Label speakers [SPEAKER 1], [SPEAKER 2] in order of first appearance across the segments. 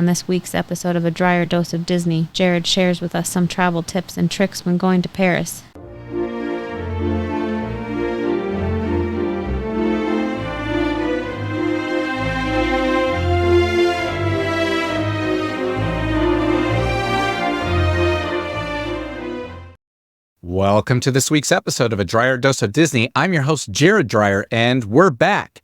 [SPEAKER 1] On this week's episode of A Drier Dose of Disney, Jared shares with us some travel tips and tricks when going to Paris.
[SPEAKER 2] Welcome to this week's episode of A Drier Dose of Disney. I'm your host, Jared Dreyer, and we're back.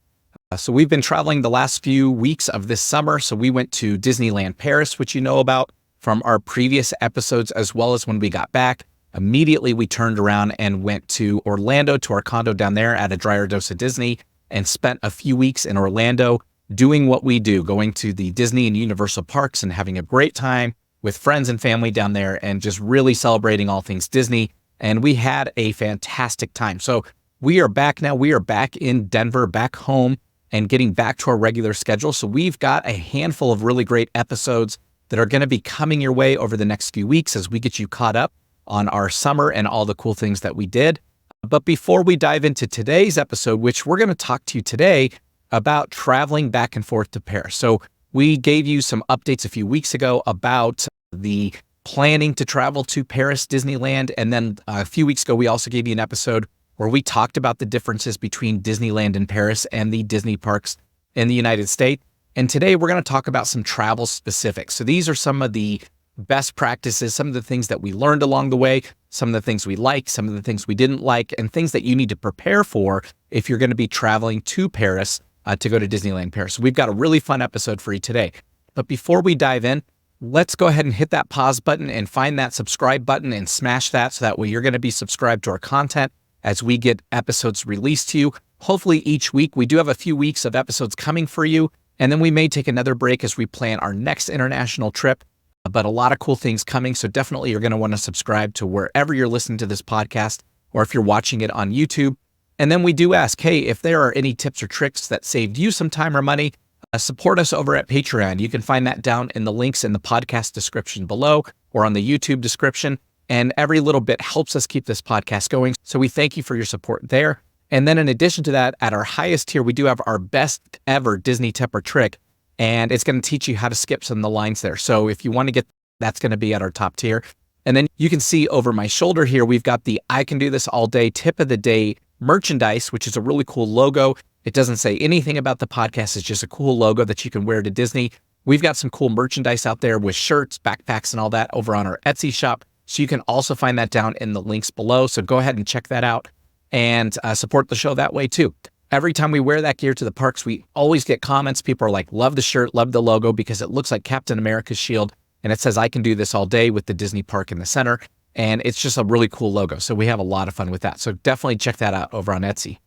[SPEAKER 2] So we've been traveling the last few weeks of this summer. So we went to Disneyland Paris, which you know about from our previous episodes, as well as when we got back. Immediately, we turned around and went to Orlando, to our condo down there at A Drier Dose of Disney, and spent a few weeks in Orlando doing what we do, going to the Disney and Universal parks and having a great time with friends and family down there and just really celebrating all things Disney. And we had a fantastic time. So we are back now. We are back in Denver, back home, and getting back to our regular schedule. So we've got a handful of really great episodes that are going to be coming your way over the next few weeks as we get you caught up on our summer and all the cool things that we did. But before we dive into today's episode, which we're going to talk to you today about traveling back and forth to Paris. So we gave you some updates a few weeks ago about the planning to travel to Paris, Disneyland. And then a few weeks ago, we also gave you an episode where we talked about the differences between Disneyland in Paris and the Disney parks in the United States. And today we're going to talk about some travel specifics. So these are some of the best practices, some of the things that we learned along the way, some of the things we like, some of the things we didn't like, and things that you need to prepare for if you're going to be traveling to Paris to go to Disneyland Paris. So we've got a really fun episode for you today. But before we dive in, let's go ahead and hit that pause button and find that subscribe button and smash that so that way you're going to be subscribed to our content as we get episodes released to you. Hopefully each week. We do have a few weeks of episodes coming for you, and then we may take another break as we plan our next international trip, but a lot of cool things coming. So definitely you're going to want to subscribe to wherever you're listening to this podcast, or if you're watching it on YouTube. And then we do ask, hey, if there are any tips or tricks that saved you some time or money, support us over at Patreon. You can find that down in the links in the podcast description below or on the YouTube description. And every little bit helps us keep this podcast going. So we thank you for your support there. And then in addition to that, at our highest tier, we do have our best ever Disney tip or trick. And it's going to teach you how to skip some of the lines there. So if you want to get, that's going to be at our top tier. And then you can see over my shoulder here, we've got the I Can Do This All Day Tip of the Day merchandise, which is a really cool logo. It doesn't say anything about the podcast. It's just a cool logo that you can wear to Disney. We've got some cool merchandise out there with shirts, backpacks, and all that over on our Etsy shop. So you can also find that down in the links below. So go ahead and check that out and support the show that way too. Every time we wear that gear to the parks, we always get comments. People are like, love the shirt, love the logo, because it looks like Captain America's shield. And it says, I can do this all day with the Disney park in the center. And it's just a really cool logo. So we have a lot of fun with that. So definitely check that out over on Etsy.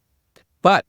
[SPEAKER 2] But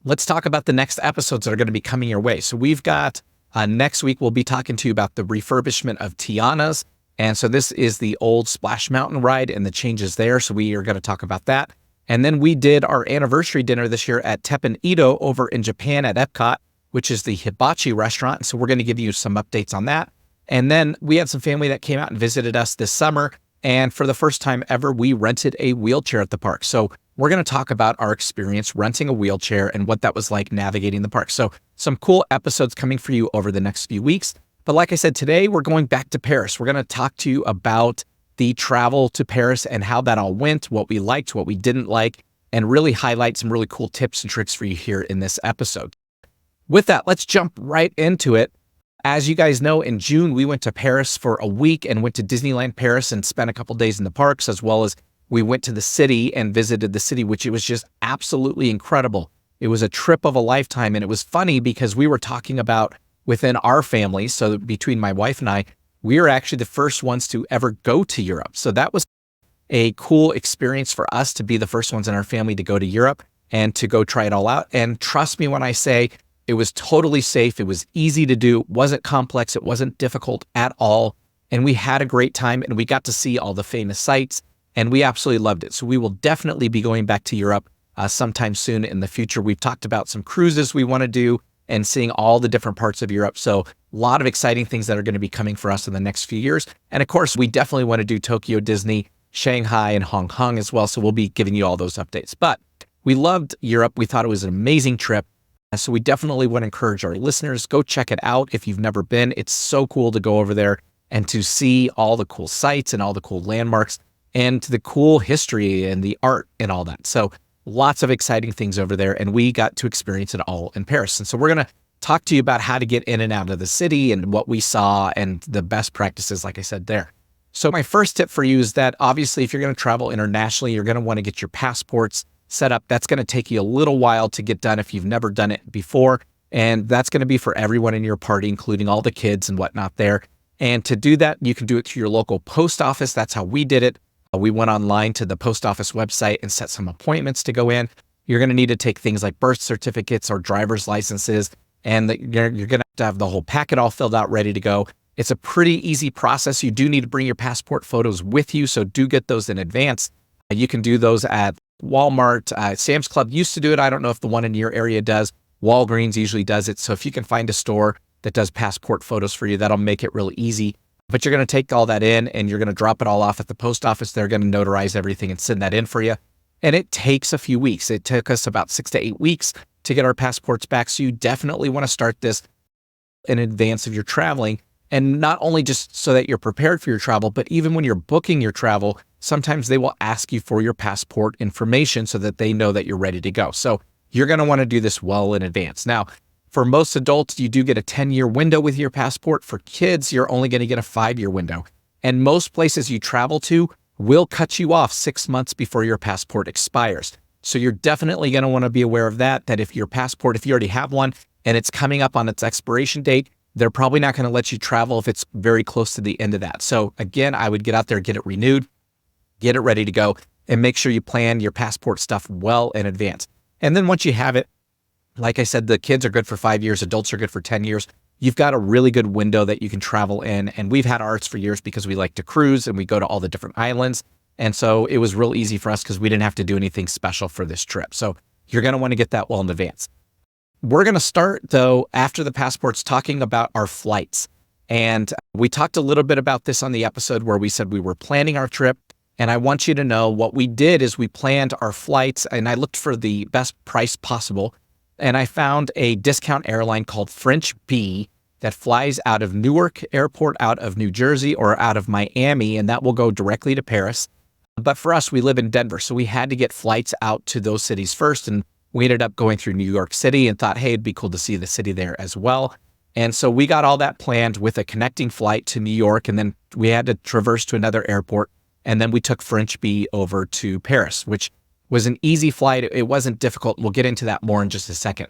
[SPEAKER 2] let's talk about the next episodes that are going to be coming your way. So we've got next week, we'll be talking to you about the refurbishment of Tiana's. And so this is the old Splash Mountain ride and the changes there. So we are going to talk about that. And then we did our anniversary dinner this year at Teppan Edo over in Japan at Epcot, which is the hibachi restaurant. So we're going to give you some updates on that. And then we had some family that came out and visited us this summer. And for the first time ever, we rented a wheelchair at the park. So we're going to talk about our experience renting a wheelchair and what that was like navigating the park. So some cool episodes coming for you over the next few weeks. But like I said, today we're going back to Paris. We're going to talk to you about the travel to Paris and how that all went, what we liked, what we didn't like, and really highlight some really cool tips and tricks for you here in this episode. With that, let's jump right into it. As you guys know, in June, we went to Paris for a week and went to Disneyland Paris and spent a couple days in the parks, as well as we went to the city and visited the city, which it was just absolutely incredible. It was a trip of a lifetime. And it was funny because we were talking about within our family. So between my wife and I, we were actually the first ones to ever go to Europe. So that was a cool experience for us to be the first ones in our family to go to Europe and to go try it all out. And trust me when I say it was totally safe. It was easy to do. It wasn't complex. It wasn't difficult at all. And we had a great time and we got to see all the famous sites and we absolutely loved it. So we will definitely be going back to Europe sometime soon in the future. We've talked about some cruises we want to do and seeing all the different parts of Europe. So a lot of exciting things that are going to be coming for us in the next few years. And of course, we definitely want to do Tokyo Disney, Shanghai, and Hong Kong as well. So we'll be giving you all those updates. But we loved Europe. We thought it was an amazing trip. So we definitely want to encourage our listeners, go check it out if you've never been. It's so cool to go over there and to see all the cool sites and all the cool landmarks and the cool history and the art and all that. So lots of exciting things over there, and we got to experience it all in Paris. And so we're going to talk to you about how to get in and out of the city and what we saw and the best practices, like I said there. So my first tip for you is that obviously if you're going to travel internationally, you're going to want to get your passports set up. That's going to take you a little while to get done if you've never done it before. And that's going to be for everyone in your party, including all the kids and whatnot there. And to do that, you can do it through your local post office. That's how we did it. We went online to the post office website and set some appointments to go in. You're going to need to take things like birth certificates or driver's licenses, and you're going to have the whole packet all filled out, ready to go. It's a pretty easy process. You do need to bring your passport photos with you, so do get those in advance. You can do those at Walmart. Sam's Club used to do it. I don't know if the one in your area does. Walgreens usually does it. So if you can find a store that does passport photos for you, that'll make it really easy. But you're going to take all that in and you're going to drop it all off at the post office. They're going to notarize everything and send that in for you. And it takes a few weeks. It took us about 6 to 8 weeks to get our passports back. So you definitely want to start this in advance of your traveling. And not only just so that you're prepared for your travel, but even when you're booking your travel, sometimes they will ask you for your passport information so that they know that you're ready to go. So you're going to want to do this well in advance. Now, for most adults, you do get a 10-year window with your passport. For kids, you're only going to get a 5-year window. And most places you travel to will cut you off 6 months before your passport expires. So you're definitely going to want to be aware of that if your passport, if you already have one and it's coming up on its expiration date, they're probably not going to let you travel if it's very close to the end of that. So again, I would get out there, get it renewed, get it ready to go, and make sure you plan your passport stuff well in advance. And then once you have it, like I said, the kids are good for 5 years, adults are good for 10 years. You've got a really good window that you can travel in. And we've had ours for years because we like to cruise and we go to all the different islands. And so it was real easy for us because we didn't have to do anything special for this trip. So you're going to want to get that well in advance. We're going to start, though, after the passports, talking about our flights. And we talked a little bit about this on the episode where we said we were planning our trip. And I want you to know what we did is we planned our flights and I looked for the best price possible. And I found a discount airline called French Bee that flies out of Newark Airport, out of New Jersey, or out of Miami, and that will go directly to Paris. But for us, we live in Denver, so we had to get flights out to those cities first. And we ended up going through New York City and thought, hey, it'd be cool to see the city there as well. And so we got all that planned with a connecting flight to New York, and then we had to traverse to another airport. And then we took French Bee over to Paris, which was an easy flight. It wasn't difficult. We'll get into that more in just a second.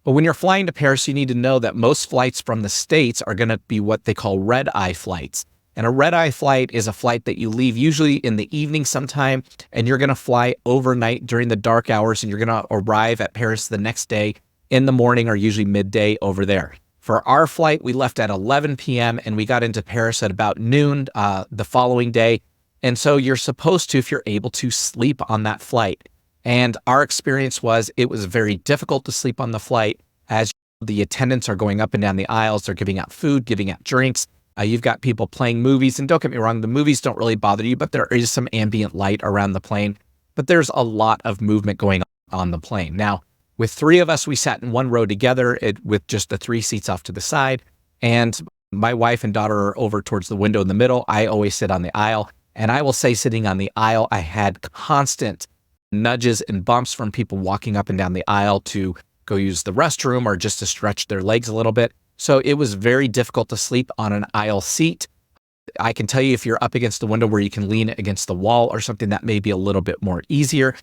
[SPEAKER 2] But when you're flying to Paris, you need to know that most flights from the States are going to be what they call red-eye flights. And a red-eye flight is a flight that you leave usually in the evening sometime, and you're going to fly overnight during the dark hours, and you're going to arrive at Paris the next day in the morning or usually midday over there. For our flight, we left at 11 p.m. and we got into Paris at about noon the following day. And so you're supposed to, if you're able to, sleep on that flight. And our experience was it was very difficult to sleep on the flight as the attendants are going up and down the aisles. They're giving out food, giving out drinks. You've got people playing movies. And don't get me wrong, the movies don't really bother you, but there is some ambient light around the plane. But there's a lot of movement going on the plane. Now, with 3 of us, we sat in one row together with just the 3 seats off to the side. And my wife and daughter are over towards the window in the middle. I always sit on the aisle. And I will say, sitting on the aisle, I had constant nudges and bumps from people walking up and down the aisle to go use the restroom or just to stretch their legs a little bit. So it was very difficult to sleep on an aisle seat. I can tell you if you're up against the window where you can lean against the wall or something, that may be a little bit more easier,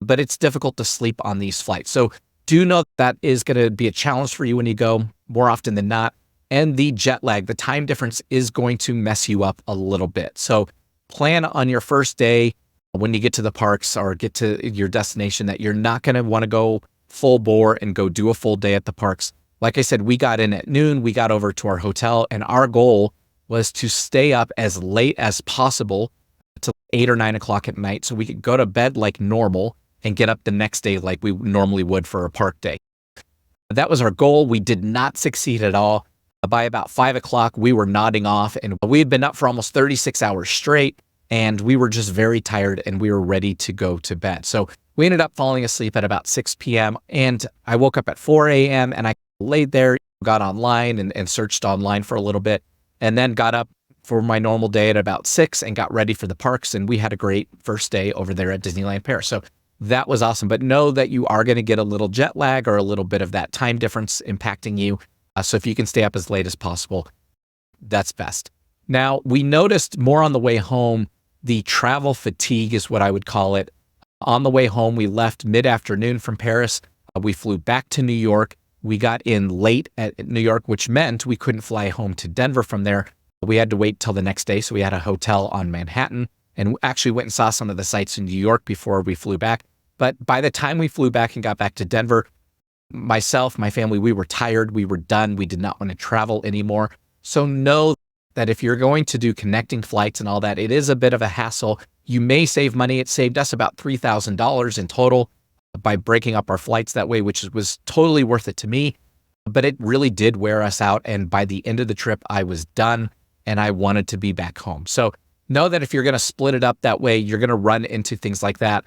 [SPEAKER 2] but it's difficult to sleep on these flights. So do know that is going to be a challenge for you when you go more often than not. And the jet lag, the time difference is going to mess you up a little bit. So plan on your first day when you get to the parks or get to your destination that you're not going to want to go full bore and go do a full day at the parks. Like I said, we got in at noon, we got over to our hotel, and our goal was to stay up as late as possible till 8 or 9 o'clock at night so we could go to bed like normal and get up the next day like we normally would for a park day. That was our goal. We did not succeed at all. By about 5 o'clock, we were nodding off, and we had been up for almost 36 hours straight. and we were just very tired and we were ready to go to bed. So we ended up falling asleep at about 6 p.m. and I woke up at 4 a.m. and I laid there, got online and searched online for a little bit, and then got up for my normal day at about 6 and got ready for the parks. And we had a great first day over there at Disneyland Paris. So that was awesome. But know that you are going to get a little jet lag or a little bit of that time difference impacting you. So if you can stay up as late as possible, that's best. Now, we noticed more on the way home, the travel fatigue is what I would call it. On the way home, we left mid-afternoon from Paris. We flew back to New York. We got in late at New York, which meant we couldn't fly home to Denver from there. We had to wait till the next day. So we had a hotel on Manhattan and actually went and saw some of the sites in New York before we flew back. But by the time we flew back and got back to Denver, myself, my family, we were tired. We were done. We did not want to travel anymore. So know that if you're going to do connecting flights and all that, it is a bit of a hassle. You may save money. It saved us about $3,000 in total by breaking up our flights that way, which was totally worth it to me. But it really did wear us out. And by the end of the trip, I was done and I wanted to be back home. So know that if you're going to split it up that way, you're going to run into things like that.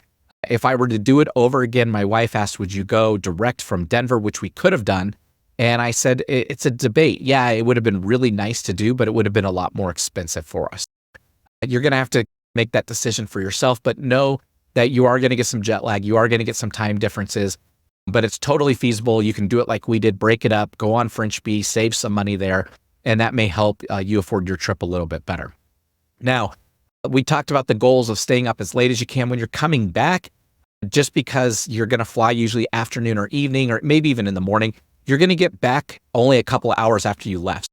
[SPEAKER 2] If I were to do it over again, my wife asked, would you go direct from Denver, which we could have done? And I said, it's a debate. Yeah, it would have been really nice to do, but it would have been a lot more expensive for us. You're going to have to make that decision for yourself, but know that you are going to get some jet lag. You are going to get some time differences, but it's totally feasible. You can do it like we did, break it up, go on French Bee, save some money there, and that may help you afford your trip a little bit better. Now, we talked about the goals of staying up as late as you can when you're coming back. Just because you're going to fly usually afternoon or evening, or maybe even in the morning, you're going to get back only a couple of hours after you left.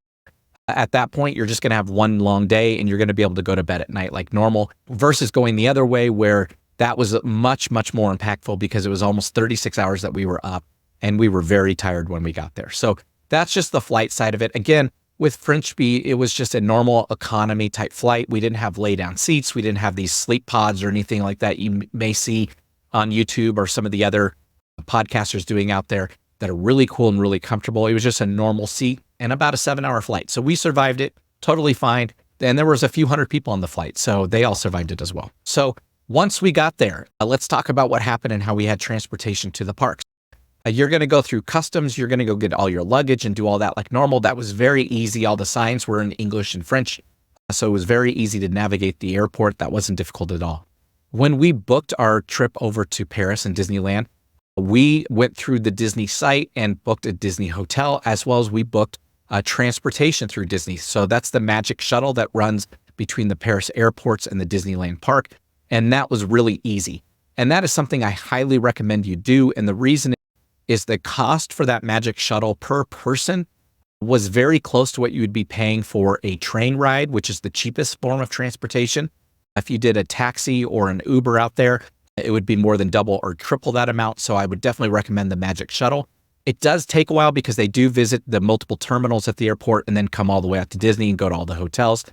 [SPEAKER 2] At that point, you're just going to have one long day and you're going to be able to go to bed at night like normal, versus going the other way where that was much, much more impactful because it was almost 36 hours that we were up and we were very tired when we got there. So that's just the flight side of it. Again, with French Bee, it was just a normal economy type flight. We didn't have lay down seats. We didn't have these sleep pods or anything like that you may see on YouTube or some of the other podcasters doing out there that are really cool and really comfortable. It was just a normal seat and about a 7-hour flight. So we survived it totally fine. And there was a few hundred people on the flight, so they all survived it as well. So once we got there, let's talk about what happened and how we had transportation to the parks. You're going to go through customs. You're going to go get all your luggage and do all that like normal. That was very easy. All the signs were in English and French. So it was very easy to navigate the airport. That wasn't difficult at all. When we booked our trip over to Paris and Disneyland, we went through the Disney site and booked a Disney hotel, as well as we booked transportation through Disney. So that's the Magic Shuttle that runs between the Paris airports and the Disneyland park. And that was really easy. And that is something I highly recommend you do. And the reason is the cost for that Magic Shuttle per person was very close to what you would be paying for a train ride, which is the cheapest form of transportation. If you did a taxi or an Uber out there, it would be more than double or triple that amount. So I would definitely recommend the Magic Shuttle. It does take a while because they do visit the multiple terminals at the airport and then come all the way out to Disney and go to all the hotels.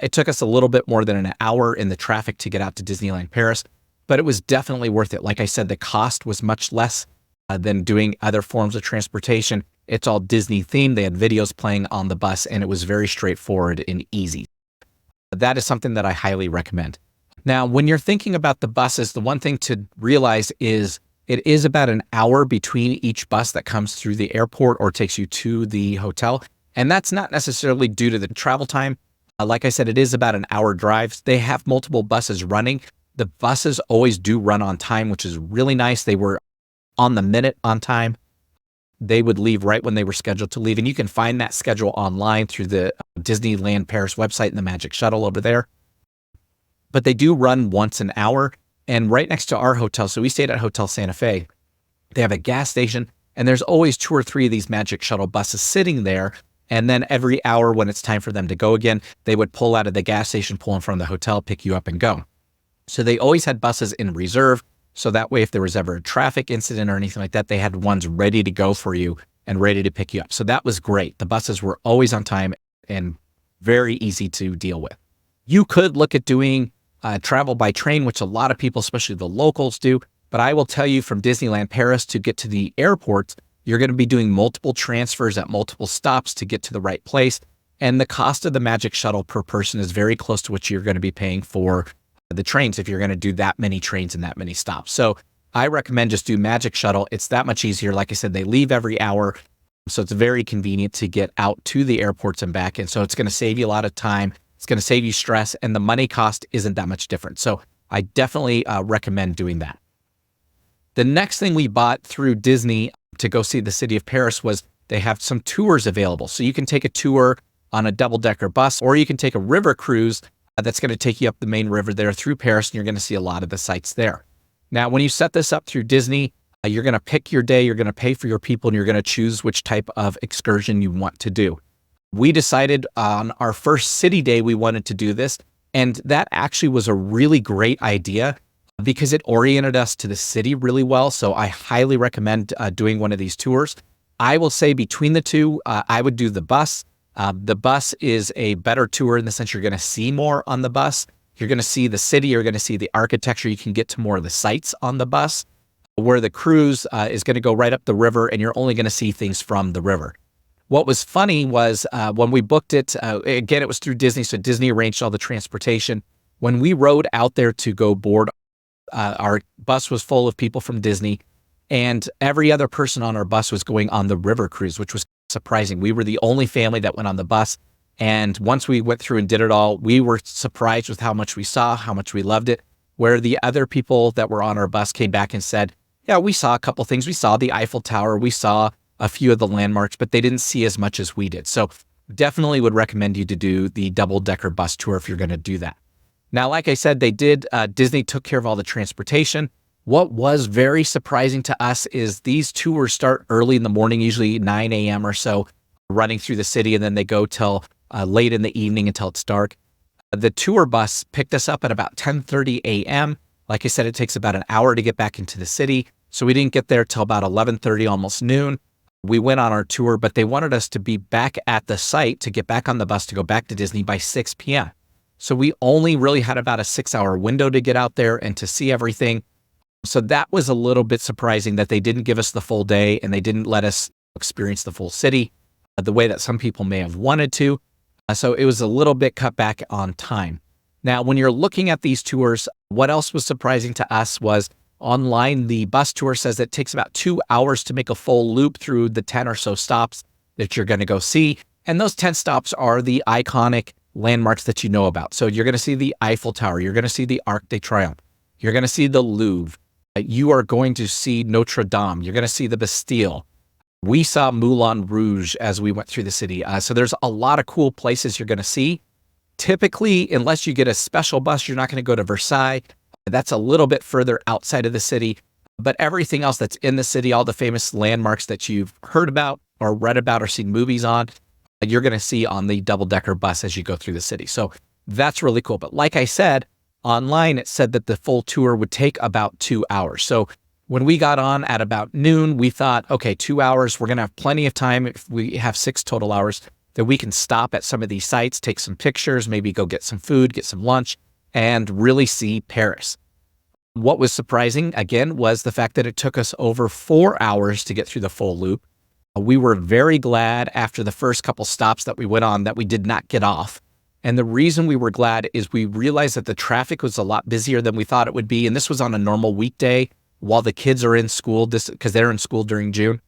[SPEAKER 2] It took us a little bit more than an hour in the traffic to get out to Disneyland Paris, but it was definitely worth it. Like I said, the cost was much less than doing other forms of transportation. It's all Disney themed. They had videos playing on the bus and it was very straightforward and easy. That is something that I highly recommend. Now, when you're thinking about the buses, the one thing to realize is it is about an hour between each bus that comes through the airport or takes you to the hotel. And that's not necessarily due to the travel time. Like I said, it is about an hour drive. They have multiple buses running. The buses always do run on time, which is really nice. They were on the minute on time. They would leave right when they were scheduled to leave. And you can find that schedule online through the Disneyland Paris website and the Magic Shuttle over there. But they do run once an hour. And right next to our hotel, so we stayed at Hotel Santa Fe, they have a gas station. And there's always 2 or 3 of these Magic Shuttle buses sitting there. And then every hour when it's time for them to go again, they would pull out of the gas station, pull in front of the hotel, pick you up and go. So they always had buses in reserve. So that way, if there was ever a traffic incident or anything like that, they had ones ready to go for you and ready to pick you up. So that was great. The buses were always on time and very easy to deal with. You could look at doing travel by train, which a lot of people, especially the locals, do. But I will tell you, from Disneyland Paris to get to the airport, you're going to be doing multiple transfers at multiple stops to get to the right place. And the cost of the Magic Shuttle per person is very close to what you're going to be paying for the trains if you're going to do that many trains and that many stops. So I recommend just do Magic Shuttle. It's that much easier. Like I said, they leave every hour. So it's very convenient to get out to the airports and back. And so it's going to save you a lot of time. It's going to save you stress, and the money cost isn't that much different. So I definitely recommend doing that. The next thing we bought through Disney to go see the city of Paris was they have some tours available. So you can take a tour on a double-decker bus, or you can take a river cruise that's going to take you up the main river there through Paris, and you're going to see a lot of the sights there. Now, when you set this up through Disney, you're going to pick your day, you're going to pay for your people, and you're going to choose which type of excursion you want to do. We decided on our first city day we wanted to do this, and that actually was a really great idea because it oriented us to the city really well. So I highly recommend doing one of these tours. I will say between the two, I would do the bus. The bus is a better tour in the sense you're going to see more on the bus. You're going to see the city. You're going to see the architecture. You can get to more of the sights on the bus, where the cruise is going to go right up the river, and you're only going to see things from the river. What was funny was when we booked it, again, it was through Disney, so Disney arranged all the transportation. When we rode out there to go board, our bus was full of people from Disney, and every other person on our bus was going on the river cruise, which was surprising. We were the only family that went on the bus, and once we went through and did it all, we were surprised with how much we saw, how much we loved it, where the other people that were on our bus came back and said, yeah, we saw a couple things. We saw the Eiffel Tower, we saw a few of the landmarks, but they didn't see as much as we did. So definitely would recommend you to do the double-decker bus tour if you're going to do that. Now, like I said, Disney took care of all the transportation. What was very surprising to us is these tours start early in the morning, usually 9 a.m. or so, running through the city, and then they go till late in the evening until it's dark. The tour bus picked us up at about 10:30 a.m. Like I said, it takes about an hour to get back into the city. So we didn't get there till about 11:30, almost noon. We went on our tour, but they wanted us to be back at the site to get back on the bus to go back to Disney by 6 p.m. So we only really had about a 6-hour window to get out there and to see everything. So that was a little bit surprising that they didn't give us the full day and they didn't let us experience the full city the way that some people may have wanted to. So it was a little bit cut back on time. Now, when you're looking at these tours, what else was surprising to us was online, the bus tour says it takes about 2 hours to make a full loop through the 10 or so stops that you're going to go see. And those 10 stops are the iconic landmarks that you know about. So you're going to see the Eiffel Tower. You're going to see the Arc de Triomphe. You're going to see the Louvre. You are going to see Notre Dame. You're going to see the Bastille. We saw Moulin Rouge as we went through the city. So there's a lot of cool places you're going to see. Typically, unless you get a special bus, you're not going to go to Versailles. That's a little bit further outside of the city. But everything else that's in the city, all the famous landmarks that you've heard about or read about or seen movies on, you're going to see on the double-decker bus as you go through the city. So that's really cool. But like I said, online, it said that the full tour would take about 2 hours. So when we got on at about noon, we thought, okay, 2 hours, we're going to have plenty of time. If we have 6 total hours, that we can stop at some of these sites, take some pictures, maybe go get some food, get some lunch, and really see Paris. What was surprising, again, was the fact that it took us over 4 hours to get through the full loop. We were very glad after the first couple stops that we went on that we did not get off. And the reason we were glad is we realized that the traffic was a lot busier than we thought it would be. And this was on a normal weekday while the kids are in school, because they're in school during June.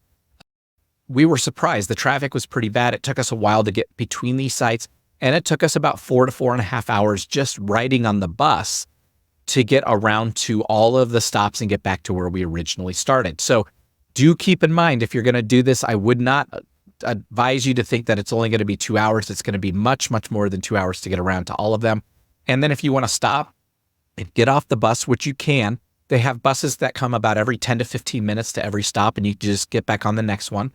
[SPEAKER 2] We were surprised. The traffic was pretty bad. It took us a while to get between these sites. And it took us about 4 to 4.5 hours just riding on the bus to get around to all of the stops and get back to where we originally started. So do keep in mind, if you're going to do this, I would not advise you to think that it's only going to be 2 hours. It's going to be much, much more than 2 hours to get around to all of them. And then if you want to stop and get off the bus, which you can, they have buses that come about every 10 to 15 minutes to every stop, and you just get back on the next one.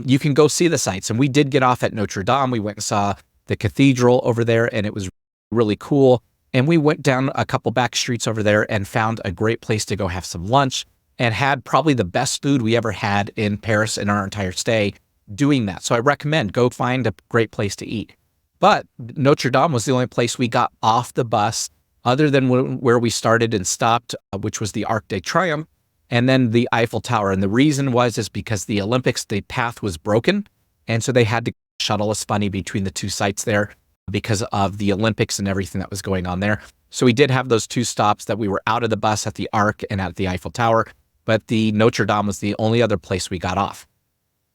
[SPEAKER 2] You can go see the sights. And we did get off at Notre Dame. We went and saw the cathedral over there, and it was really cool. And we went down a couple back streets over there and found a great place to go have some lunch and had probably the best food we ever had in Paris in our entire stay doing that. So I recommend go find a great place to eat. But Notre Dame was the only place we got off the bus other than where we started and stopped, which was the Arc de Triomphe, and then the Eiffel Tower. And the reason is because the Olympics, the path was broken. And so they had to shuttle us funny between the two sites there because of the Olympics and everything that was going on there. So we did have those two stops that we were out of the bus at the Arc and at the Eiffel Tower, but the Notre Dame was the only other place we got off.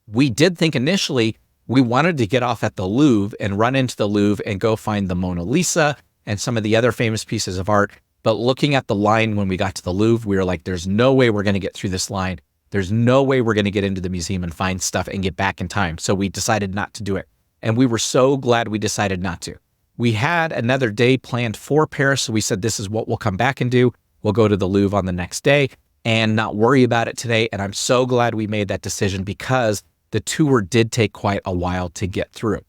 [SPEAKER 2] We did think initially we wanted to get off at the Louvre and run into the Louvre and go find the Mona Lisa and some of the other famous pieces of art. But looking at the line when we got to the Louvre, we were like, there's no way we're going to get through this line. There's no way we're going to get into the museum and find stuff and get back in time. So we decided not to do it. And we were so glad we decided not to. We had another day planned for Paris. So we said, this is what we'll come back and do. We'll go to the Louvre on the next day and not worry about it today. And I'm so glad we made that decision because the tour did take quite a while to get through.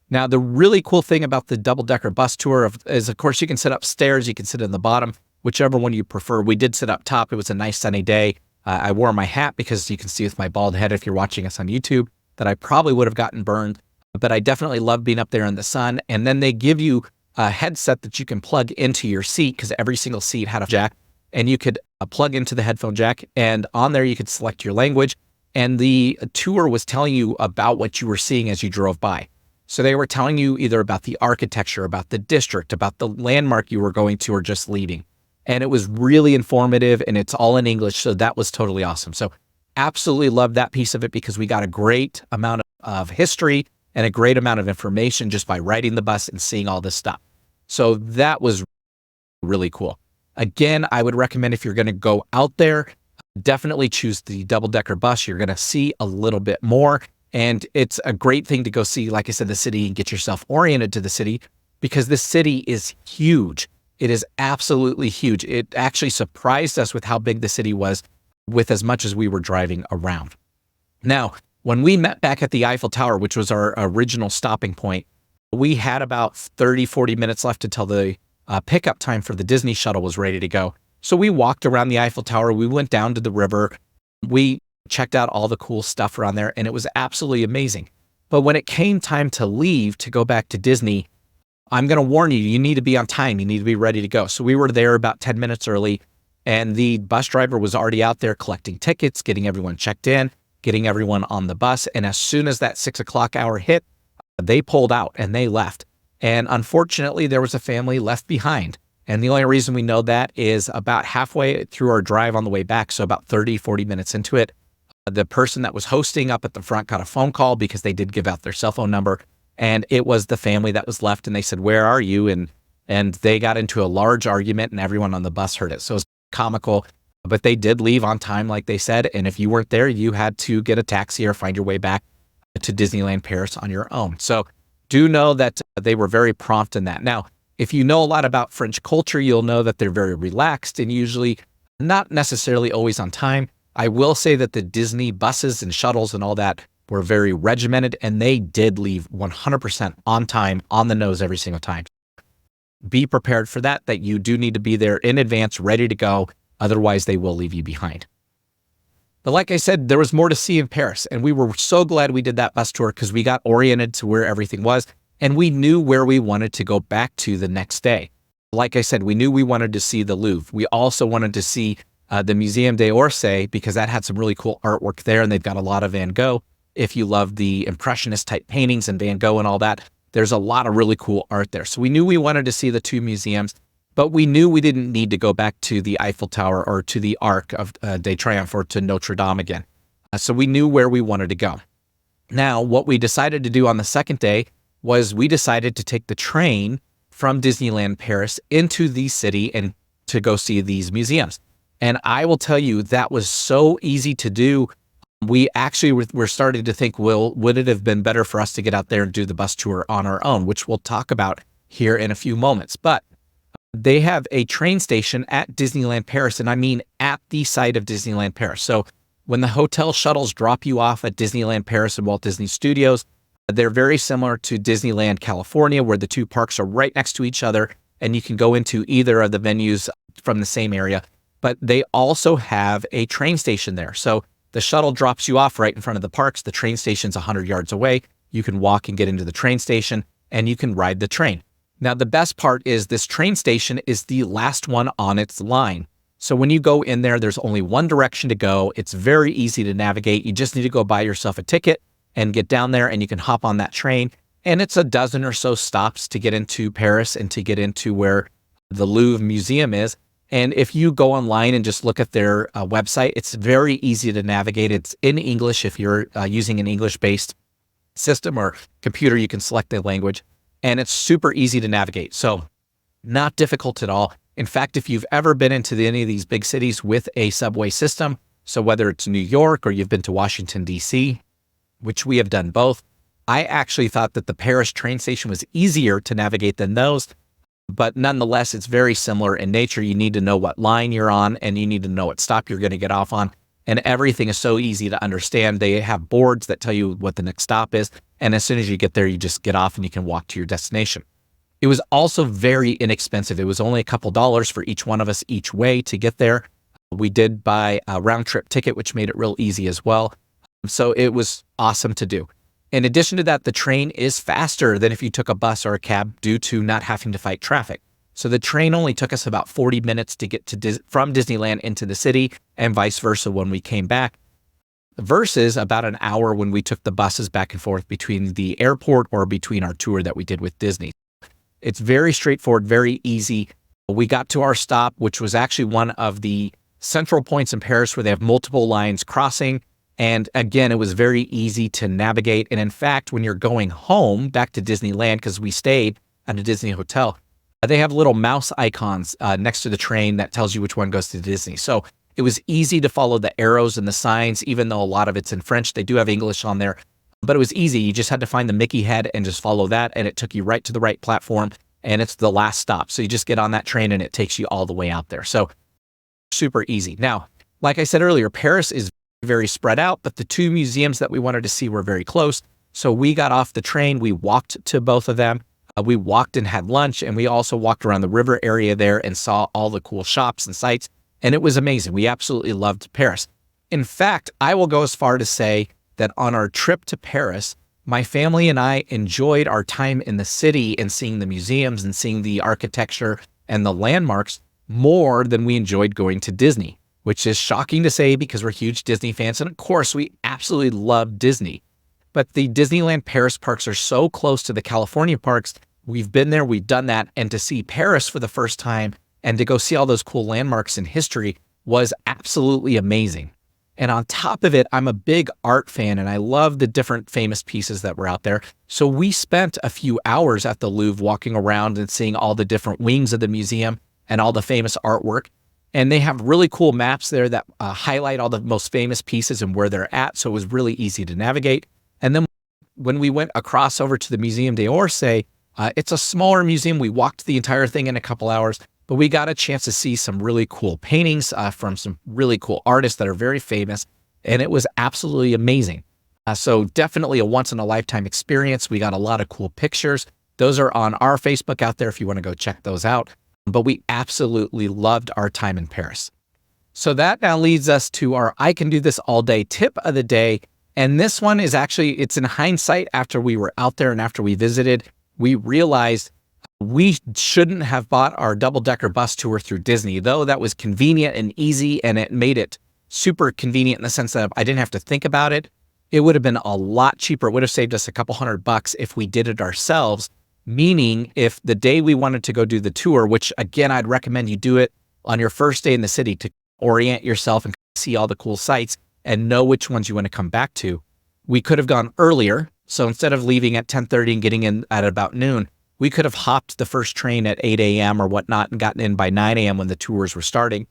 [SPEAKER 2] Now, the really cool thing about the double-decker bus tour is, of course, you can sit upstairs, you can sit in the bottom, whichever one you prefer. We did sit up top. It was a nice sunny day. I wore my hat because you can see with my bald head, if you're watching us on YouTube, that I probably would have gotten burned. But I definitely love being up there in the sun. And then they give you a headset that you can plug into your seat because every single seat had a jack. And you could plug into the headphone jack. And on there, you could select your language. And the tour was telling you about what you were seeing as you drove by. So they were telling you either about the architecture, about the district, about the landmark you were going to or just leaving. And it was really informative and it's all in English. So that was totally awesome. So absolutely loved that piece of it because we got a great amount of history and a great amount of information just by riding the bus and seeing all this stuff. So that was really cool. Again, I would recommend if you're going to go out there, definitely choose the double-decker bus. You're going to see a little bit more. And it's a great thing to go see, like I said, the city and get yourself oriented to the city because this city is huge. It is absolutely huge. It actually surprised us with how big the city was with as much as we were driving around. Now, when we met back at the Eiffel Tower, which was our original stopping point, we had about 30, 40 minutes left until the pickup time for the Disney shuttle was ready to go. So we walked around the Eiffel Tower. We went down to the river. We checked out all the cool stuff around there, and it was absolutely amazing. But when it came time to leave to go back to Disney, I'm going to warn you, you need to be on time. You need to be ready to go. So we were there about 10 minutes early, and the bus driver was already out there collecting tickets, getting everyone checked in, getting everyone on the bus. And as soon as that 6 o'clock hour hit, they pulled out and they left. And unfortunately, there was a family left behind. And the only reason we know that is about halfway through our drive on the way back, so about 30, 40 minutes into it, the person that was hosting up at the front got a phone call because they did give out their cell phone number. And it was the family that was left. And they said, where are you? And they got into a large argument and everyone on the bus heard it. So it was comical, but they did leave on time, like they said. And if you weren't there, you had to get a taxi or find your way back to Disneyland Paris on your own. So do know that they were very prompt in that. Now, if you know a lot about French culture, you'll know that they're very relaxed and usually not necessarily always on time. I will say that the Disney buses and shuttles and all that were very regimented, and they did leave 100% on time, on the nose every single time. Be prepared for that you do need to be there in advance, ready to go. Otherwise, they will leave you behind. But like I said, there was more to see in Paris, and we were so glad we did that bus tour because we got oriented to where everything was, and we knew where we wanted to go back to the next day. Like I said, we knew we wanted to see the Louvre. We also wanted to see the Museum d'Orsay because that had some really cool artwork there, and they've got a lot of Van Gogh. If you love the Impressionist type paintings and Van Gogh and all that, there's a lot of really cool art there. So we knew we wanted to see the two museums, but we knew we didn't need to go back to the Eiffel Tower or to the Arc de Triomphe or to Notre Dame again. So we knew where we wanted to go. Now, what we decided to do on the second day was we decided to take the train from Disneyland Paris into the city and to go see these museums. And I will tell you, that was so easy to do. We actually were starting to think, well, would it have been better for us to get out there and do the bus tour on our own, which we'll talk about here in a few moments. But they have a train station at Disneyland Paris, and I mean at the site of Disneyland Paris. So when the hotel shuttles drop you off at Disneyland Paris and Walt Disney Studios, they're very similar to Disneyland California, where the two parks are right next to each other, and you can go into either of the venues from the same area. But they also have a train station there. So the shuttle drops you off right in front of the parks. The train station's 100 yards away. You can walk and get into the train station, and you can ride the train. Now, the best part is this train station is the last one on its line. So when you go in there, there's only one direction to go. It's very easy to navigate. You just need to go buy yourself a ticket and get down there, and you can hop on that train. And it's a dozen or so stops to get into Paris and to get into where the Louvre Museum is. And if you go online and just look at their website, it's very easy to navigate. It's in English. If you're using an English-based system or computer, you can select the language, and it's super easy to navigate. So not difficult at all. In fact, if you've ever been into any of these big cities with a subway system, so whether it's New York or you've been to Washington, D.C., which we have done both, I actually thought that the Paris train station was easier to navigate than those. But nonetheless, it's very similar in nature. You need to know what line you're on, and you need to know what stop you're going to get off on. And everything is so easy to understand. They have boards that tell you what the next stop is. And as soon as you get there, you just get off and you can walk to your destination. It was also very inexpensive. It was only a couple dollars for each one of us each way to get there. We did buy a round trip ticket, which made it real easy as well. So it was awesome to do. In addition to that, the train is faster than if you took a bus or a cab due to not having to fight traffic. So the train only took us about 40 minutes to get to from Disneyland into the city and vice versa when we came back, versus about an hour when we took the buses back and forth between the airport or between our tour that we did with Disney. It's very straightforward, very easy. We got to our stop, which was actually one of the central points in Paris where they have multiple lines crossing. And again, it was very easy to navigate. And in fact, when you're going home back to Disneyland, because we stayed at a Disney hotel, they have little mouse icons next to the train that tells you which one goes to Disney. So it was easy to follow the arrows and the signs, even though a lot of it's in French. They do have English on there, but it was easy. You just had to find the Mickey head and just follow that. And it took you right to the right platform. And it's the last stop. So you just get on that train and it takes you all the way out there. So super easy. Now, like I said earlier, Paris is very spread out, but the two museums that we wanted to see were very close. So we got off the train, we walked to both of them. We walked and had lunch, and we also walked around the river area there and saw all the cool shops and sites. And it was amazing. We absolutely loved Paris. In fact, I will go as far to say that on our trip to Paris, my family and I enjoyed our time in the city and seeing the museums and seeing the architecture and the landmarks more than we enjoyed going to Disney, which is shocking to say because we're huge Disney fans. And of course, we absolutely love Disney. But the Disneyland Paris parks are so close to the California parks. We've been there, we've done that. And to see Paris for the first time and to go see all those cool landmarks in history was absolutely amazing. And on top of it, I'm a big art fan and I love the different famous pieces that were out there. So we spent a few hours at the Louvre walking around and seeing all the different wings of the museum and all the famous artwork. And they have really cool maps there that highlight all the most famous pieces and where they're at. So it was really easy to navigate. And then when we went across over to the Museum d'Orsay, it's a smaller museum. We walked the entire thing in a couple hours, but we got a chance to see some really cool paintings from some really cool artists that are very famous. And it was absolutely amazing. So definitely a once-in-a-lifetime experience. We got a lot of cool pictures. Those are on our Facebook out there if you want to go check those out. But we absolutely loved our time in Paris. So that now leads us to our I can do this all day tip of the day. And this one is actually, it's in hindsight after we were out there and after we visited, we realized we shouldn't have bought our double-decker bus tour through Disney, though that was convenient and easy and it made it super convenient in the sense that I didn't have to think about it. It would have been a lot cheaper. It would have saved us a couple $100 if we did it ourselves. Meaning if the day we wanted to go do the tour, which again, I'd recommend you do it on your first day in the city to orient yourself and see all the cool sites and know which ones you want to come back to. We could have gone earlier. So instead of leaving at 10:30 and getting in at about noon, we could have hopped the first train at 8 a.m. or whatnot and gotten in by 9 a.m. when the tours were starting.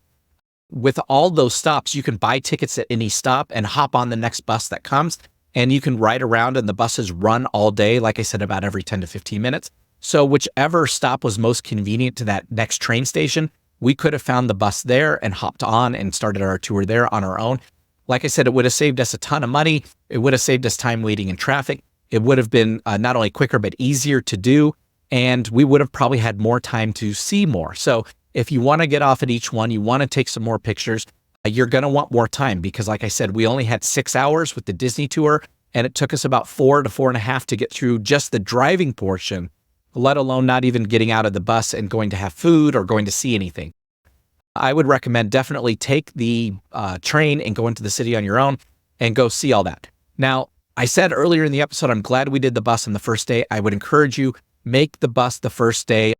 [SPEAKER 2] With all those stops, you can buy tickets at any stop and hop on the next bus that comes. And you can ride around and the buses run all day, like I said, about every 10 to 15 minutes. So whichever stop was most convenient to that next train station, we could have found the bus there and hopped on and started our tour there on our own. Like I said, it would have saved us a ton of money. It would have saved us time waiting in traffic. It would have been not only quicker, but easier to do. And we would have probably had more time to see more. So if you want to get off at each one, you want to take some more pictures, you're going to want more time because like I said, we only had 6 hours with the Disney tour and it took us about 4 to 4.5 to get through just the driving portion, let alone not even getting out of the bus and going to have food or going to see anything. I would recommend definitely take the train and go into the city on your own and go see all that. Now, I said earlier in the episode, I'm glad we did the bus on the first day. I would encourage you, make the bus the first day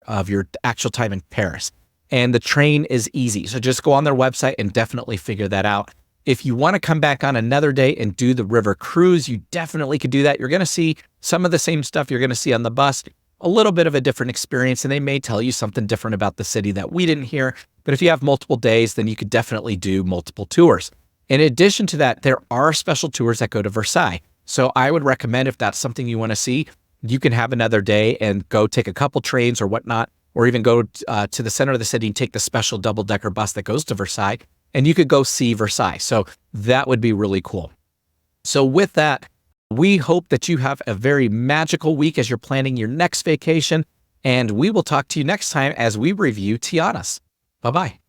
[SPEAKER 2] of your actual time in Paris. And the train is easy. So just go on their website and definitely figure that out. If you want to come back on another day and do the river cruise, you definitely could do that. You're going to see some of the same stuff you're going to see on the bus, a little bit of a different experience, and they may tell you something different about the city that we didn't hear. But if you have multiple days, then you could definitely do multiple tours. In addition to that, there are special tours that go to Versailles. So I would recommend, if that's something you want to see, you can have another day and go take a couple trains or whatnot, or even go to the center of the city and take the special double-decker bus that goes to Versailles, and you could go see Versailles. So that would be really cool. So with that, we hope that you have a very magical week as you're planning your next vacation, and we will talk to you next time as we review Tiana's. Bye-bye.